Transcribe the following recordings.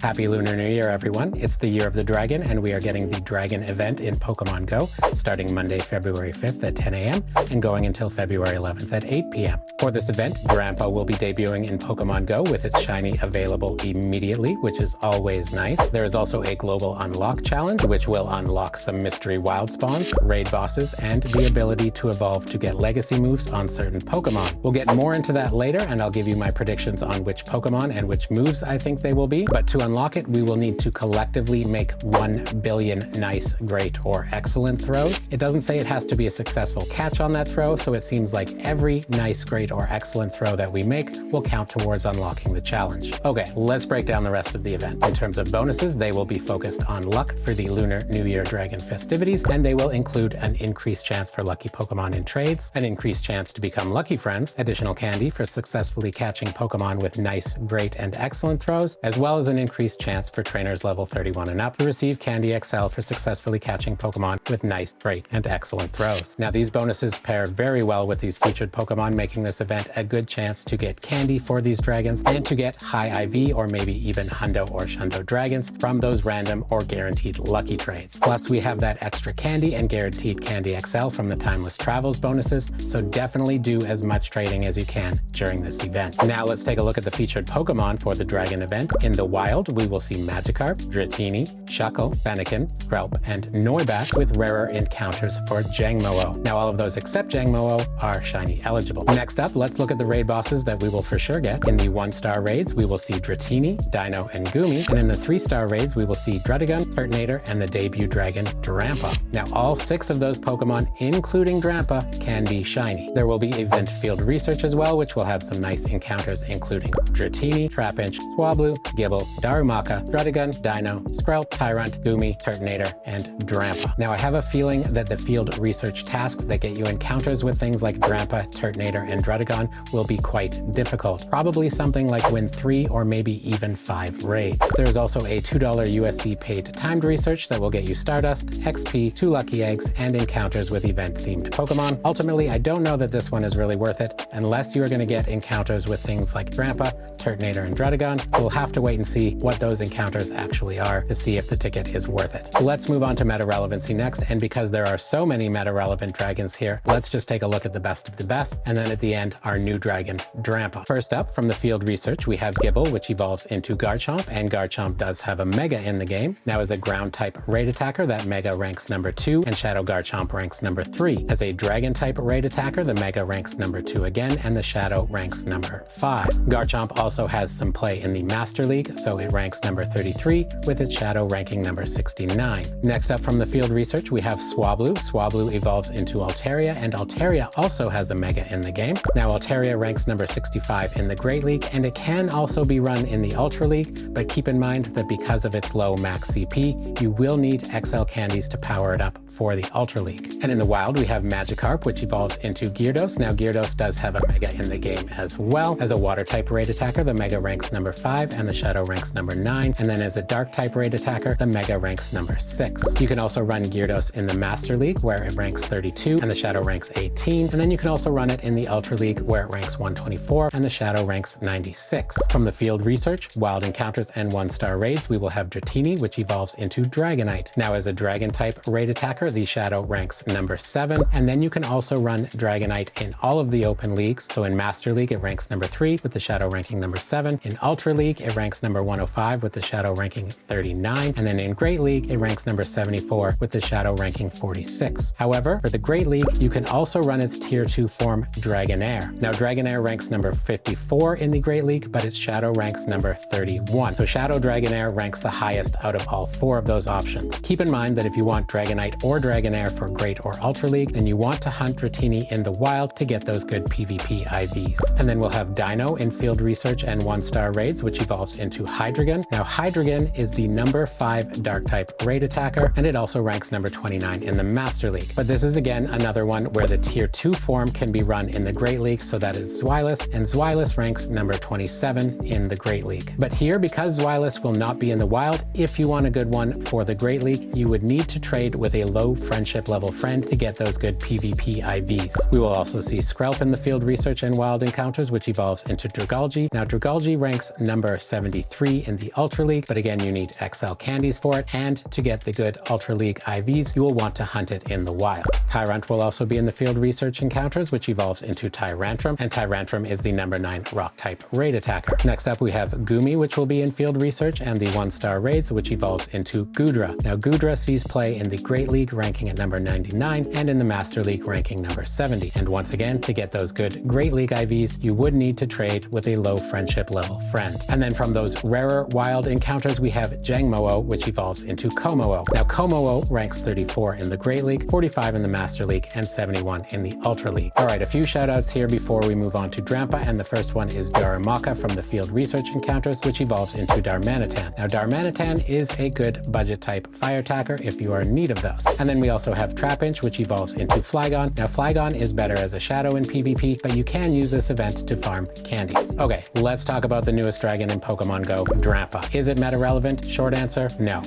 Happy Lunar New Year, everyone. It's the Year of the Dragon, and we are getting the Dragon event in Pokémon GO, starting Monday, February 5th at 10 a.m. and going until February 11th at 8 p.m. For this event, Grandpa will be debuting in Pokémon GO with its shiny available immediately, which is always nice. There is also a global unlock challenge, which will unlock some mystery wild spawns, raid bosses, and the ability to evolve to get legacy moves on certain Pokémon. We'll get more into that later, and I'll give you my predictions on which Pokémon and which moves I think they will be. But to unlock it, we will need to collectively make 1 billion nice, great, or excellent throws. It doesn't say it has to be a successful catch on that throw, so it seems like every nice, great, or excellent throw that we make will count towards unlocking the challenge. Okay, let's break down the rest of the event. In terms of bonuses, they will be focused on luck for the Lunar New Year Dragon festivities, and they will include an increased chance for lucky Pokemon in trades, an increased chance to become lucky friends, additional candy for successfully catching Pokemon with nice, great, and excellent throws, as well as an increased chance for trainers level 31 and up to receive Candy XL for successfully catching Pokemon with nice, great, and excellent throws. Now, these bonuses pair very well with these featured Pokemon, making this event a good chance to get candy for these dragons and to get high IV or maybe even Hundo or Shundo dragons from those random or guaranteed lucky trades. Plus, we have that extra candy and guaranteed Candy XL from the Timeless Travels bonuses, so definitely do as much trading as you can during this event. Now, let's take a look at the featured Pokemon for the Dragon event. In the wild, we will see Magikarp, Dratini, Shuckle, Fennekin, Skrelp, and Noibat with rarer encounters for Jangmo-o. Now, all of those except Jangmo-o are shiny eligible. Next up, let's look at the raid bosses that we will for sure get. In the 1-star raids, we will see Dratini, Dino, and Goomy, and in the 3-star raids, we will see Druddigon, Turtonator, and the debut dragon, Drampa. Now, all 6 of those Pokemon, including Drampa, can be shiny. There will be event field research as well, which will have some nice encounters, including Dratini, Trapinch, Swablu, Gible, Darumaka, Druddigon, Dino, Skrelp, Tyrant, Goomy, Turtonator, and Drampa. Now, I have a feeling that the field research tasks that get you encounters with things like Drampa, Turtonator, and Druddigon will be quite difficult. Probably something like win 3 or maybe even 5 raids. There is also a $2 USD paid timed research that will get you Stardust, XP, 2 lucky eggs, and encounters with event-themed Pokemon. Ultimately, I don't know that this one is really worth it unless you are going to get encounters with things like Drampa, Turtonator, and Druddigon. We'll have to wait and see what those encounters actually are to see if the ticket is worth it. Let's move on to Meta-Relevancy next, and because there are so many meta-relevant dragons here, let's just take a look at the best of the best, and then at the end, our new dragon, Drampa. First up, from the field research, we have Gible, which evolves into Garchomp, and Garchomp does have a Mega in the game. Now, as a ground-type raid attacker, that Mega ranks number 2, and Shadow Garchomp ranks number 3. As a Dragon-type raid attacker, the Mega ranks number 2 again, and the Shadow ranks number 5. Garchomp also has some play in the Master League, so it ranks number 33, with its Shadow ranking number 69. Next up from the field research, we have Swablu. Swablu evolves into Altaria, and Altaria also has a Mega in the game. Now, Altaria ranks number 65 in the Great League, and it can also be run in the Ultra League, but keep in mind that because of its low max CP, you will need XL candies to power it up for the Ultra League. And in the wild, we have Magikarp, which evolves into Gyarados. Now, Gyarados does have a Mega in the game as well. As a Water-type raid attacker, the Mega ranks number 5, and the Shadow ranks number 9. And then as a Dark-type raid attacker, the Mega ranks number 6. You can also run Gyarados in the Master League, where it ranks 32, and the Shadow ranks 18. And then you can also run it in the Ultra League, where it ranks 124, and the Shadow ranks 96. From the field research, wild encounters, and 1-star raids, we will have Dratini, which evolves into Dragonite. Now, as a Dragon-type raid attacker, the Shadow ranks number 7, and then you can also run Dragonite in all of the open leagues. So in Master League, it ranks number 3, with the Shadow ranking number 7. In Ultra League, it ranks number 105, with the Shadow ranking 39. And then in Great League, it ranks number 74, with the Shadow ranking 46. However, for the Great League, you can also run its Tier 2 form, Dragonair. Now, Dragonair ranks number 54 in the Great League, but its Shadow ranks number 31. So Shadow Dragonair ranks the highest out of all 4 of those options. Keep in mind that if you want Dragonite or Dragonair for Great or Ultra League, then you want to hunt Dratini in the wild to get those good PvP IVs. And then we'll have Dino in field research and 1-star raids, which evolves into Hydreigon. Now, Hydreigon is the number 5 Dark-type raid attacker, and it also ranks number 29 in the Master League. But this is again another one where the Tier 2 form can be run in the Great League, so that is Zweilous, and Zweilous ranks number 27 in the Great League. But here, because Zweilous will not be in the wild, if you want a good one for the Great League, you would need to trade with a low friendship level friend to get those good PvP IVs. We will also see Skrelp in the field research and wild encounters, which evolves into Dragalge. Now Dragalge ranks number 73 in the Ultra League, but again, you need XL candies for it, and to get the good Ultra League IVs, you will want to hunt it in the wild. Tyrunt will also be in the field research encounters, which evolves into Tyrantrum, and Tyrantrum is the number 9 rock type raid attacker. Next up, we have Goomy, which will be in field research and the 1-star raids, which evolves into Goodra. Now Goodra sees play in the Great League ranking at number 99 and in the Master League ranking number 70. And once again, to get those good Great League IVs, you would need to trade with a low friendship level friend. And then from those rarer wild encounters, we have Jangmo-o, which evolves into Komo-o. Now Komo-o ranks 34 in the Great League, 45 in the Master League, and 71 in the Ultra League. All right, a few shout outs here before we move on to Drampa, and the first one is Darumaka from the field research encounters, which evolves into Darmanitan. Now Darmanitan is a good budget type fire attacker if you are in need of those. And then we also have Trapinch, which evolves into Flygon. Now Flygon is better as a shadow in PvP, but you can use this event to farm candies. Okay, let's talk about the newest dragon in Pokemon Go, Drampa. Is it meta relevant? Short answer, no.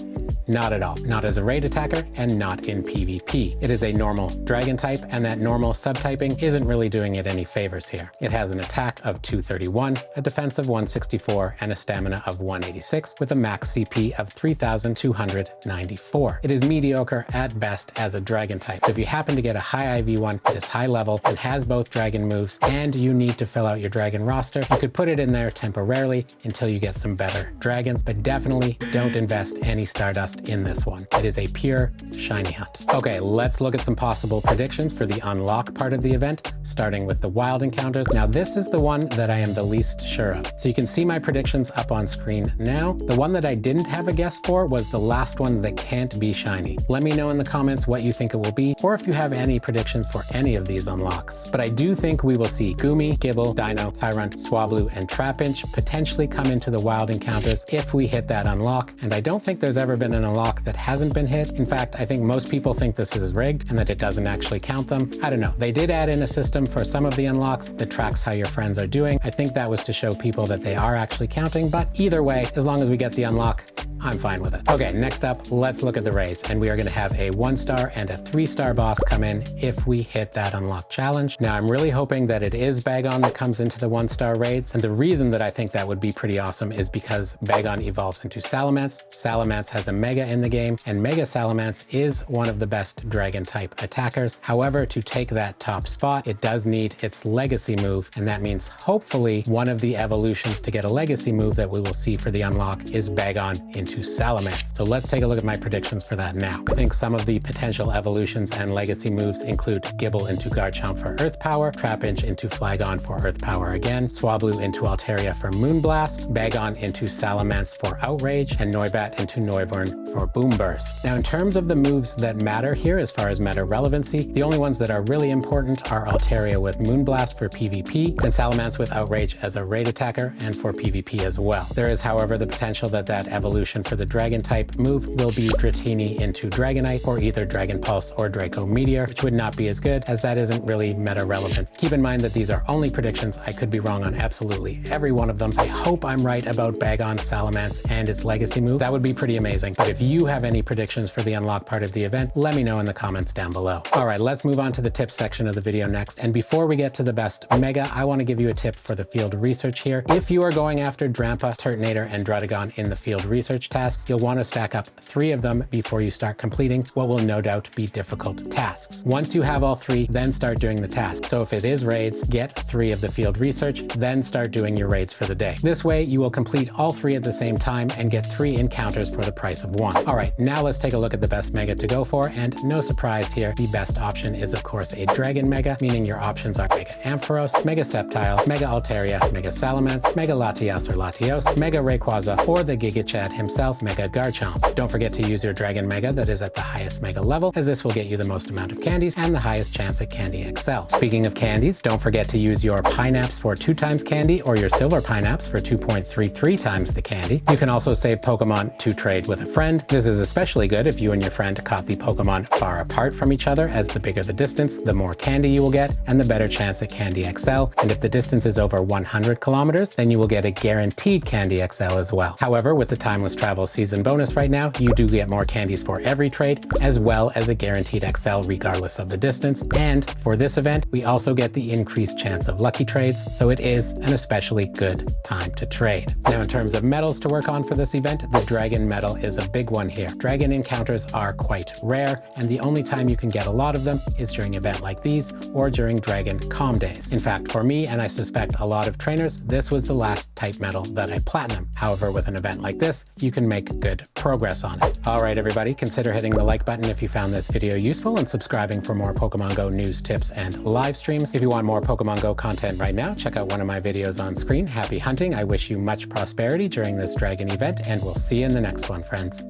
Not at all. Not as a raid attacker and not in PvP. It is a normal dragon type, and that normal subtyping isn't really doing it any favors here. It has an attack of 231, a defense of 164, and a stamina of 186 with a max CP of 3,294. It is mediocre at best as a dragon type. So if you happen to get a high IV one that is high level and has both dragon moves and you need to fill out your dragon roster, you could put it in there temporarily until you get some better dragons, but definitely don't invest any Stardust in this one. It is a pure shiny hunt. Okay, let's look at some possible predictions for the unlock part of the event, starting with the wild encounters. Now this is the one that I am the least sure of. So you can see my predictions up on screen now. The one that I didn't have a guess for was the last one that can't be shiny. Let me know in the comments what you think it will be, or if you have any predictions for any of these unlocks. But I do think we will see Goomy, Gible, Dino, Tyrunt, Swablu, and Trapinch potentially come into the wild encounters if we hit that unlock, and I don't think there's ever been an unlock that hasn't been hit. In fact, I think most people think this is rigged and that it doesn't actually count them. I don't know. They did add in a system for some of the unlocks that tracks how your friends are doing. I think that was to show people that they are actually counting, but either way, as long as we get the unlock, I'm fine with it. Okay, next up, let's look at the race, and we are going to have a 1-star and a 3-star boss come in if we hit that unlock challenge. Now, I'm really hoping that it is Bagon that comes into the 1-star raids, and the reason that I think that would be pretty awesome is because Bagon evolves into Salamence. Salamence has a Mega in the game, and Mega Salamence is one of the best dragon type attackers. However, to take that top spot, it does need its legacy move, and that means hopefully one of the evolutions to get a legacy move that we will see for the unlock is Bagon into Salamence. So let's take a look at my predictions for that now. I think some of the potential evolutions and legacy moves include Gible into Garchomp for Earth Power, Trapinch into Flygon for Earth Power again, Swablu into Altaria for Moonblast, Bagon into Salamence for Outrage, and Noibat into Noivern for Boom Burst. Now in terms of the moves that matter here as far as meta relevancy, the only ones that are really important are Altaria with Moonblast for PvP and Salamence with Outrage as a raid attacker and for PvP as well. There is, however, the potential that that evolution for the dragon type move will be Dratini into Dragonite or either Dragon Pulse or Draco Meteor, which would not be as good as that isn't really meta relevant. Keep in mind that these are only predictions. I could be wrong on absolutely every one of them. I hope I'm right about Bagon, Salamence, and its legacy move. That would be pretty amazing. But if you have any predictions for the unlock part of the event, let me know in the comments down below. All right, let's move on to the tips section of the video next. And before we get to the best Mega, I want to give you a tip for the field research here. If you are going after Drampa, Turtonator, and Druddigon in the field research tasks, you'll want to stack up 3 of them before you start completing what will no doubt be difficult tasks. Once you have all 3, then start doing the task. So if it is raids, get 3 of the field research, then start doing your raids for the day. This way you will complete all 3 at the same time and get 3 encounters for the price of 1. All right, now let's take a look at the best Mega to go for, and no surprise here, the best option is of course a Dragon Mega, meaning your options are Mega Ampharos, Mega Sceptile, Mega Altaria, Mega Salamence, Mega Latias or Latios, Mega Rayquaza, or the Giga Chad himself, Mega Garchomp. Don't forget to use your Dragon Mega that is at the highest Mega level, as this will get you the most amount of candies and the highest chance at Candy XL. Speaking of candies, don't forget to use your Pineapps for 2 times candy or your Silver Pineapps for 2.33 times the candy. You can also save Pokemon to trade with a friend. This is especially good if you and your friend caught the Pokemon far apart from each other, as the bigger the distance, the more candy you will get and the better chance at Candy XL. And if the distance is over 100 kilometers, then you will get a guaranteed Candy XL as well. However, with the timeless travel travel season bonus right now, you do get more candies for every trade, as well as a guaranteed XL regardless of the distance. And for this event, we also get the increased chance of lucky trades, so it is an especially good time to trade. Now, in terms of medals to work on for this event, the Dragon medal is a big one here. Dragon encounters are quite rare, and the only time you can get a lot of them is during events like these or during Dragon Calm Days. In fact, for me, and I suspect a lot of trainers, this was the last type medal that I platinum. However, with an event like this, you can make good progress on it. All right, everybody, consider hitting the like button if you found this video useful and subscribing for more Pokemon Go news, tips, and live streams. If you want more Pokemon Go content right now, check out one of my videos on screen. Happy hunting. I wish you much prosperity during this Dragon event, and we'll see you in the next one, friends.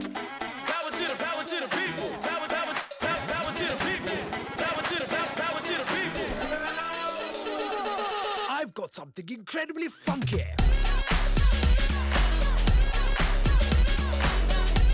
I've got something incredibly funky.